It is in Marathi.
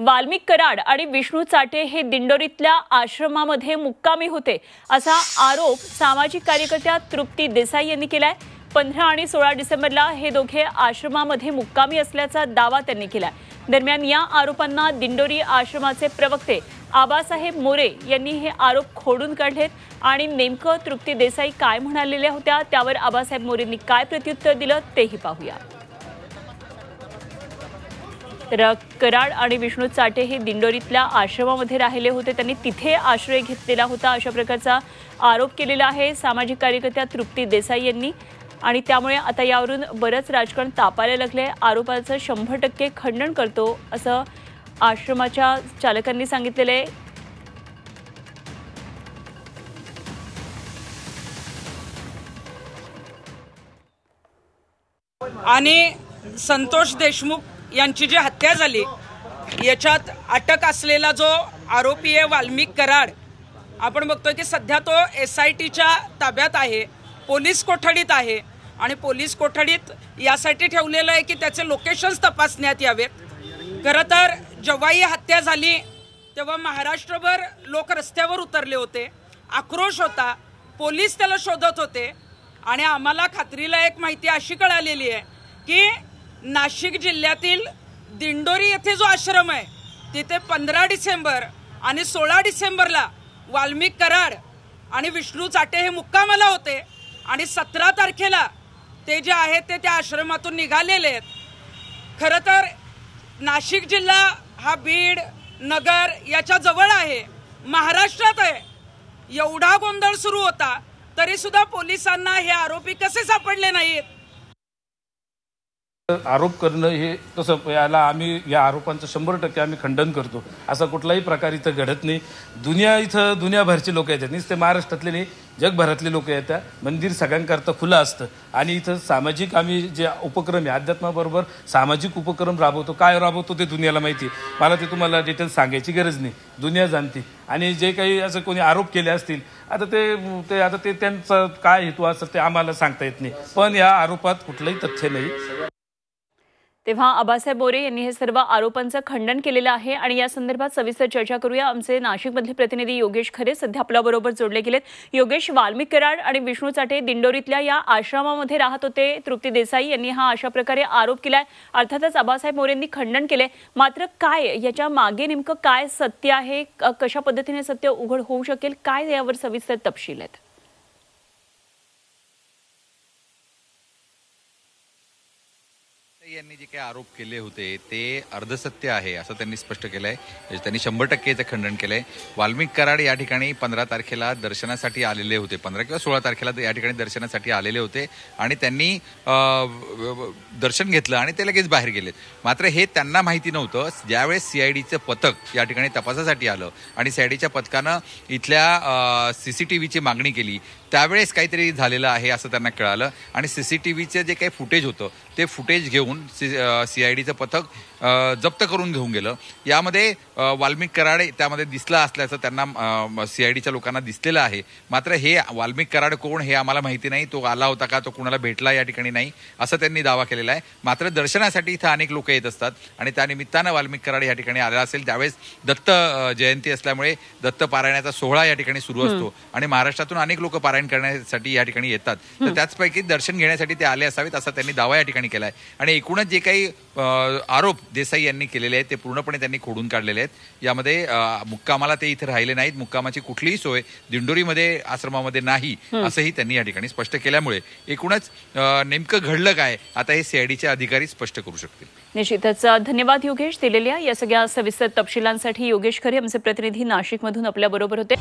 वाल्मिक कराड आणि विष्णू चाटे हे दिंडोरीतल्या आश्रमामध्ये मुक्कामी होते असा आरोप सामाजिक कार्यकर्त्या तृप्ती देसाई यांनी केलाय। 15 आणि 16 डिसेंबरला हे दोघे आश्रमामध्ये मुक्कामी असल्याचा दावा त्यांनी केलाय। दरम्यान या आरोपांना दिंडोरी आश्रमाचे प्रवक्ते आबासाहेब मोरे यांनी हे आरोप खोडून काढलेत आणि नेमकं तृप्ती देसाई काय म्हणालेल्या होत्या त्यावर आबासाहेब मोरेंनी काय प्रत्युत्तर दिलं तेही पाहूया। तर कराड आणि विष्णू चाटे हे दिंडोरीतल्या आश्रमामध्ये राहिले होते, त्यांनी तिथे आश्रय घेतलेला होता अशा प्रकारचा आरोप केलेला आहे सामाजिक कार्यकर्त्या तृप्ती देसाई यांनी। आणि त्यामुळे आता यावरून बरंच राजकारण तापायला लागले। आरोपाचं 100% खंडन करतो असं आश्रमाच्या चालकांनी सांगितलेले। आणि संतोष देशमुख यांची जी हत्या झाली याच्यात अटक असलेला जो आरोपी आहे वाल्मिक कराड, आपण बघतोय की सध्या तो SITच्या ताब्यात आहे, पोलीस कोठडीत आहे आणि पोलीस कोठडीत यासाठी ठेवलेलं आहे की त्याचे लोकेशन्स तपासण्यात यावेत। खरं तर जेव्हा ही हत्या झाली तेव्हा महाराष्ट्रभर लोक रस्त्यावर उतरले होते, आक्रोश होता, पोलीस त्याला शोधत होते आणि आम्हाला खात्रीला एक माहिती अशी कळालेली आहे की नाशिक जिल्ह्यातील दिंडोरी येथे जो आश्रम आहे तिथे 15 डिसेंबर आणि 16 डिसेंबरला वाल्मिक कराड आणि विष्णू चाटे हे मुक्कामाला होते आणि 17 तारखेला ते जे आहेत ते त्या आश्रमातून निघालेले आहेत। खरं तर नाशिक जिल्हा हा बीड नगर याच्या जवळ आहे, महाराष्ट्रात आहे। एवढा गोंधळ सुरू होता तरी सुद्धा पोलिसांना हे आरोपी कसे सापडले नाहीत? आरोप करणं हे तसं याला आम्ही या आरोपांचं 100% आम्ही खंडन करतो। असा कुठलाही प्रकार इथं घडत नाही। इथं दुनियाभरचे लोक येतात, नुसते महाराष्ट्रातले नाही जगभरातले लोक येतात। मंदिर सगळ्यांकरता खुलं असतं आणि इथं सामाजिक आम्ही जे उपक्रम आहे अध्यात्माबरोबर सामाजिक उपक्रम राबवतो। काय राबवतो ते दुनियाला माहिती, मला ते तुम्हाला डिटेल्स सांगायची गरज नाही, दुनिया जाणते। आणि जे काही असं कोणी आरोप केले असतील आता ते त्यांचा काय हेतू असेल ते आम्हाला सांगता येत नाही, पण या आरोपात कुठलंही तथ्य नाही। तेव्हा आबासाहेब मोरे यांनी हे सर्व आरोपांचं खंडन केलेलं आहे आणि या संदर्भात सविस्तर चर्चा करूया। आमचे नाशिकमधले प्रतिनिधी योगेश खरे सध्या आपल्याबरोबर जोडले गेलेत। योगेश, वाल्मिक कराड आणि विष्णू चाटे दिंडोरीतल्या या आश्रमामध्ये राहत होते, तृप्ती देसाई यांनी हा अशा प्रकारे आरोप केलाय। अर्थातच आबासाहेब मोरेंनी खंडन केले, मात्र काय याच्या मागे नेमकं काय सत्य आहे, कशा पद्धतीने सत्य उघड होऊ शकेल, काय यावर सविस्तर तपशील आहेत? यांनी जे काही आरोप केले होते ते अर्धसत्य आहे असं त्यांनी स्पष्ट केलंय। त्यांनी 100% याचं खंडन केलंय। वाल्मिक कराड या ठिकाणी 15 तारखेला दर्शनासाठी आलेले होते, 15 किंवा 16 तारखेला या ठिकाणी दर्शनासाठी आलेले होते आणि त्यांनी दर्शन घेतलं आणि ते लगेच बाहेर गेलेत। मात्र हे त्यांना माहिती नव्हतं, ज्यावेळेस CIDचं पथक या ठिकाणी तपासासाठी आलं आणि CIDच्या पथकानं इथल्या CCTVची मागणी केली त्यावेळेस काहीतरी झालेलं आहे असं त्यांना कळालं आणि CCTVचं जे काही फुटेज होतं ते फुटेज घेऊन CIDचं पथक जप्त करून घेऊन गेलं। यामध्ये वाल्मिक कराड त्यामध्ये दिसला असल्याचं त्यांना CIDच्या लोकांना दिसलेलं आहे। मात्र हे वाल्मिक कराड कोण हे आम्हाला माहिती नाही, तो आला होता का, तो कुणाला भेटला या ठिकाणी नाही असं त्यांनी दावा केलेला आहे। मात्र दर्शनासाठी इथं अनेक लोक येत असतात आणि त्यानिमित्तानं वाल्मिक कराड या ठिकाणी आला असेल। त्यावेळेस दत्त जयंती असल्यामुळे दत्त पारायणाचा सोहळा या ठिकाणी सुरू असतो आणि महाराष्ट्रातून अनेक लोक पारायण करण्यासाठी या ठिकाणी येतात, तर त्याचपैकी दर्शन घेण्यासाठी ते आले असावेत असा त्यांनी दावा या ठिकाणी केलाय। आणि एकूणच जे काही आरोप देसाई यांनी केलेले आहेत ते पूर्णपणे त्यांनी खोडून काढलेले आहेत। यामध्ये मुक्कामाला ते इथे राहिले नाहीत, मुक्कामाची कुठलीही सोय दिंडोरीमध्ये आश्रमामध्ये नाही असंही त्यांनी या ठिकाणी स्पष्ट केल्यामुळे एकूणच नेमकं घडलं काय आता हे CIDचे अधिकारी स्पष्ट करू शकतील। निश्चितच धन्यवाद योगेश, दिलेल्या या सगळ्या सविस्तर तपशिलांसाठी। योगेश खरे आमचे प्रतिनिधी नाशिकमधून आपल्याबरोबर होते।